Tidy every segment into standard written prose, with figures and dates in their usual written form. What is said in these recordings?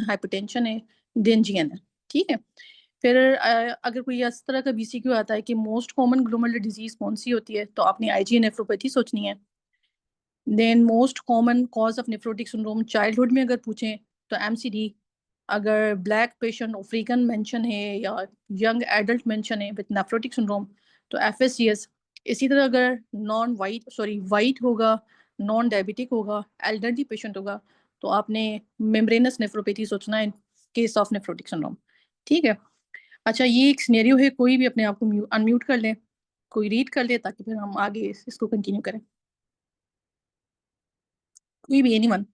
Hypertension है, then GN है। ठीक है, फिर अगर कोई इस तरह का बीसीक्यू आता है कि मोस्ट कॉमन ग्लोमेरुलर डिजीज कौन सी होती है, तो आपने आईजी नेफ्रोपैथी सोचनी है। Then most common cause of nephrotic syndrome childhood में अगर पूछें तो एमसीडी। अगर ब्लैक पेशेंट अफ्रीकन मेंशन है या यंग एडल्ट मेंशन है विद नेफ्रोटिक सिंड्रोम तो एफएससीएस। इसी तरह अगर वाइट होगा, नॉन डायबिटिक होगा, एल्डरली पेशेंट होगा तो आपने मेम्ब्रेनस नेफ्रोपैथी सोचना है केस ऑफ नेफ्रोटिक सिंड्रोम। ठीक है, अच्छा ये एक सिनेरियो है, कोई भी अपने आप को अनम्यूट कर ले, कोई रीड कर ले ताकि फिर हम आगे इसको कंटिन्यू करें। कोई भी एनीवन।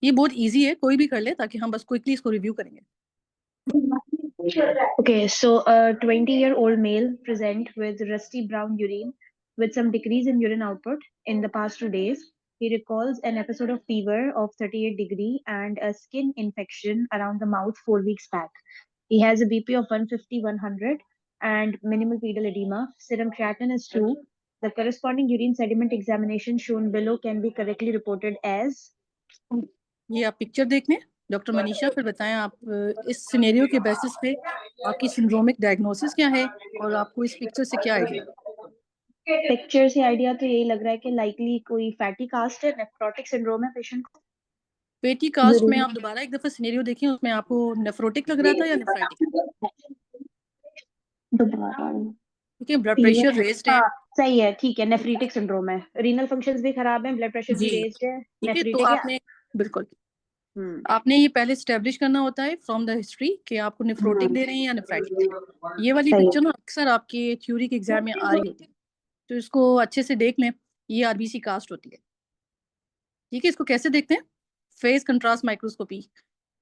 ये बहुत इजी है, कोई भी कर ले ताकि हम बस क्विकली इसको रिव्यू करेंगे। Okay, so a 20-year-old male present with rusty brown urine with some decrease in urine output in the past 2 days. He recalls an episode of fever of 38 degree and a skin infection around the mouth 4 weeks back. He has a BP of 150/100 and minimal pedal edema. Serum creatinine is 2. The corresponding urine sediment examination shown below can be correctly reported as. ये आप picture देख लें doctor Manisha, फिर बताएं आप इस scenario के basis पे आपकी सिंड्रोमिक डायग्नोसिस क्या है और आपको इस पिक्चर से क्या आइडिया। पिक्चर से आइडिया तो यही लग रहा है कि लाइकली कोई फैटी कास्ट है, नेफ्रोटिक सिंड्रोम है पेशेंट को। पेटी कास्ट में आप दोबारा एक दफा सिनेरियो देखें, उसमें आपको नेफ्रोटिक लग रहा था या नेफ्राइटिक? दोबारा ठीक है, ब्लड प्रेशर रेस्ड है। हाँ सही है, ठीक है, नेफ्रीटिक सिंड्रोम है, रीनल फंक्शंस भी खराब हैं, ब्लड प्रेशर भी जी रेज्ड है, ठीक है, तो नेफ्रीटिक है। आपने बिल्कुल आपने ये पहले स्टेब्लिश करना होता है फ्रॉम द हिस्ट्री कि आपको नेफ्रोटिक दे रहे हैं या नेफ्राइटिक दे रहे हैं। ये वाली सही पिक्चर ना अक्सर आपके थ्योरी के एग्जाम में आ रही होती है, तो इसको अच्छे से देख लें। ये आरबीसी कास्ट होती है। ठीक है, इसको कैसे देखते हैं? Face contrast microscopy.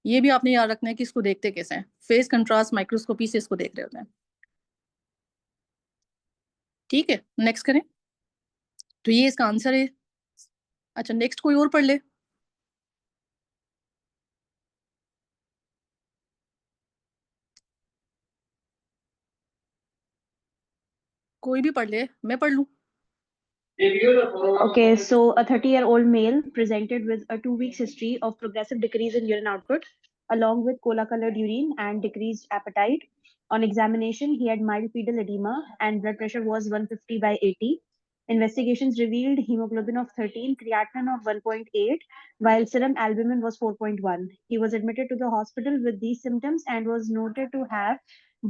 ये भी आपने याद रखना है कि इसको देखते कैसे हैं, फेस कंट्रास्ट माइक्रोस्कोपी से इसको देख रहे होते हैं। ठीक है, नेक्स्ट करें। तो ये इसका आंसर है। अच्छा नेक्स्ट कोई और पढ़ ले। कोई भी पढ़ ले, मैं पढ़ लूं। Okay, so a 30-year-old male presented with a 2 weeks history of progressive decrease in urine output, along with cola-colored urine and decreased appetite. On examination, he had mild pedal edema and blood pressure was 150/80. Investigations revealed hemoglobin of 13, creatinine of 1.8, while serum albumin was 4.1. He was admitted to the hospital with these symptoms and was noted to have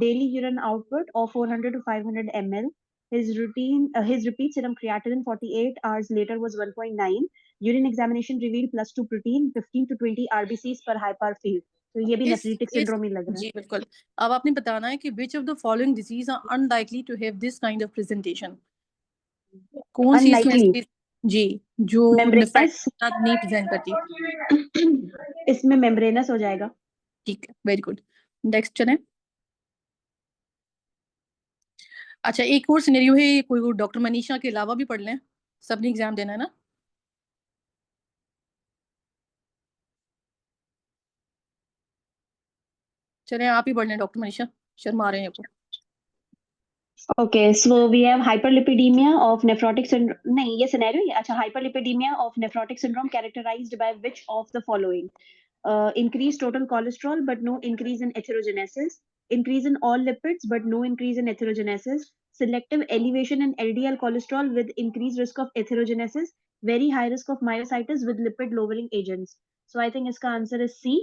daily urine output of 400 to 500 ml. His repeat serum creatinine 48 hours later was 1.9. Urine examination revealed +2 protein, 15 to 20 RBCs per Hyper field. तो ये भी नेफ्रीटिक syndrome ही लग रहा है। जी बिल्कुल। अब आपने बताना है कि which of the following disease are unlikely to have this kind of presentation. कौन सी इसमें जी जो मेम्ब्रेनस नहीं प्रेजेंट करती। इसमें मेम्ब्रेनस हो जाएगा। ठीक है, वेरी गुड। नेक्स्ट चलें। अच्छा एक और सिनेरियो है, कोई डॉक्टर मनीषा के अलावा भी पढ़ लें, सबने एग्जाम देना है ना। चलें आप ही पढ़ लें डॉक्टर मनीषा, शर्मा रहे हैं आपको। Okay, so we have hyperlipidemia of nephrotic syndrome. नहीं, ये scenario है। अच्छा, hyperlipidemia of nephrotic syndrome characterized by which of the following? Increased total cholesterol, but no increase in atherogenesis. Increase in all lipids, but no increase in atherogenesis. Selective elevation in LDL cholesterol with increased risk of atherogenesis. Very high risk of myositis with lipid lowering agents. So I think इसका answer is C.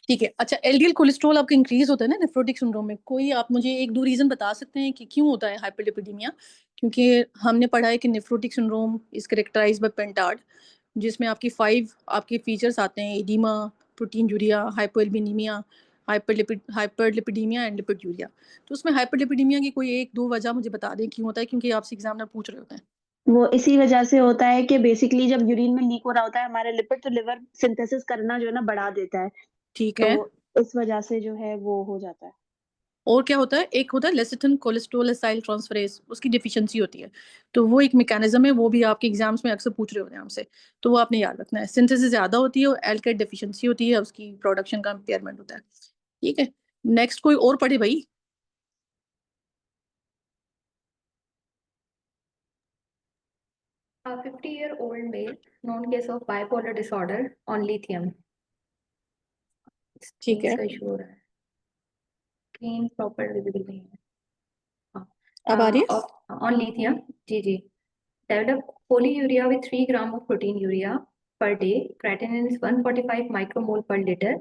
ठीक है। अच्छा LDL cholesterol आपका increase होता है ना nephrotic syndrome में, कोई आप मुझे एक दो रीजन बता सकते हैं कि क्यों होता है हाइपरलिपिडीमिया? क्योंकि हमने पढ़ा है कि nephrotic syndrome is characterised by pentad, जिसमें आपकी 5 आपके फीचर्स आते हैं, oedema, proteinuria, hypoalbuminaemia, hyperlipidaemia and lipiduria. तो उसमें हाइपरलिपिडीमिया की कोई एक दो वजह मुझे बता दें क्यों होता है, क्योंकि आपसे एग्जामिनर पूछ रहे होते हैं। वो इसी वजह से होता है कि बेसिकली जब यूरिन में लीक हो रहा होता है हमारे लिपिड, तो लिवर सिंथेसिस करना जो है ना बढ़ा देता है। ठीक तो है, इस वजह से जो है वो हो जाता है। और क्या होता है, एक होता है लेसिथिन कोलेस्ट्रॉल एसाइल ट्रांसफरेज, उसकी डिफिशिएंसी होती है। तो वो एक मैकेनिज्म है, वो भी आपके एग्जाम्स में अक्सर पूछ रहे होते हैं हमसे, तो वो आपने याद रखना है। सिंथेसिस ज्यादा होती है और एल्काइल डेफिशिएंसी होती है, उसकी प्रोडक्शन का इम्पेयरमेंट होता है। ठीक है, नेक्स्ट कोई और पढ़े भाई। A 50-year-old male, known case of bipolar disorder on lithium. ठीक है, इसका issue हो रहा है, screen proper visible नहीं है। अब आ रही है? On lithium, ji, develop polyuria with 3 gram of protein urea per day. Creatinine is 145 micromole per liter.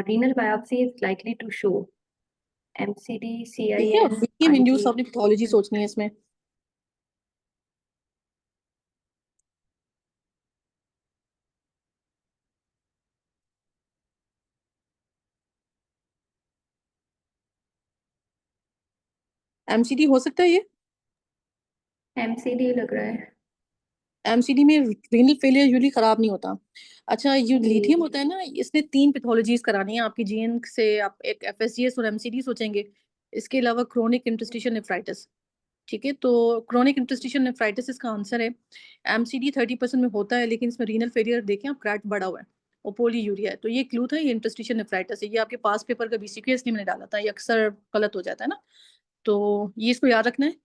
Renal biopsy is likely to show MCD, ठीक है, CIN, वीकेम इंड्यूस IG. आपने पैथोलॉजी सोचनी है इसमें। एमसीडी हो सकता है ये? MCD लग रहा है। एमसीडी में रीनल फेलियर यूजली खराब नहीं होता। अच्छा, ये जी। लिथियम होता है ना, इसने 3 पैथोलॉजीज करानी है आपकी जीएन से। आप एक एफएसजीएस और एमसीडी सोचेंगे। इसके अलावा क्रोनिक इंटरस्टिशियल नेफ्राइटिस। ठीक है, तो क्रोनिक इंटरस्टिशियल नेफ्राइटिस इसका आंसर है। एमसीडी 30% में होता है, लेकिन इसमें रीनल फेलियर देखें आप, क्रैट बढ़ा हुआ है और पोलीयूरिया है। तो ये क्लू था, ये इंटरस्टिशियल नेफ्राइटिस है। ये आपके पास पेपर का बीसीक्यू इसलिए मैंने डाला था, ये अक्सर गलत हो जाता है ना, तो ये इसको याद रखना है।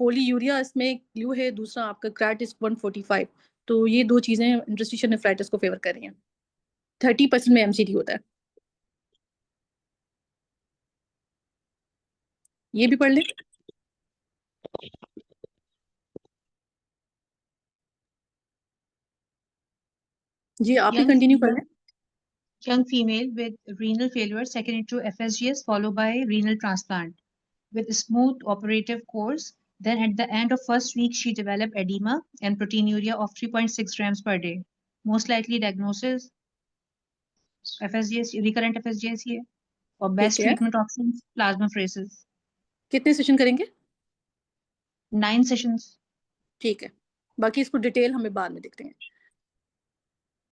पोलीयूरिया इसमें क्लू है, दूसरा आपका क्रैट इज 145। तो ये 2 चीजें इंटरस्टिशियल नेफ्राइटिस को फेवर कर रही हैं। 30% में एमसीडी होता है। ये भी पढ़ लें जी, आप ही कंटिन्यू कर लें। Young female with renal failure secondary to FSGS followed by renal transplant with smooth operative course. Then at the end of first week, she developed edema and proteinuria of 3.6 grams per day. Most likely diagnosis FSGS, recurrent FSGS here. Or best ठीक है, treatment options, plasmapheresis. कितने session करेंगे? 9 sessions. ठीक है, बाकी इसको detail हमें बाद में देखते हैं।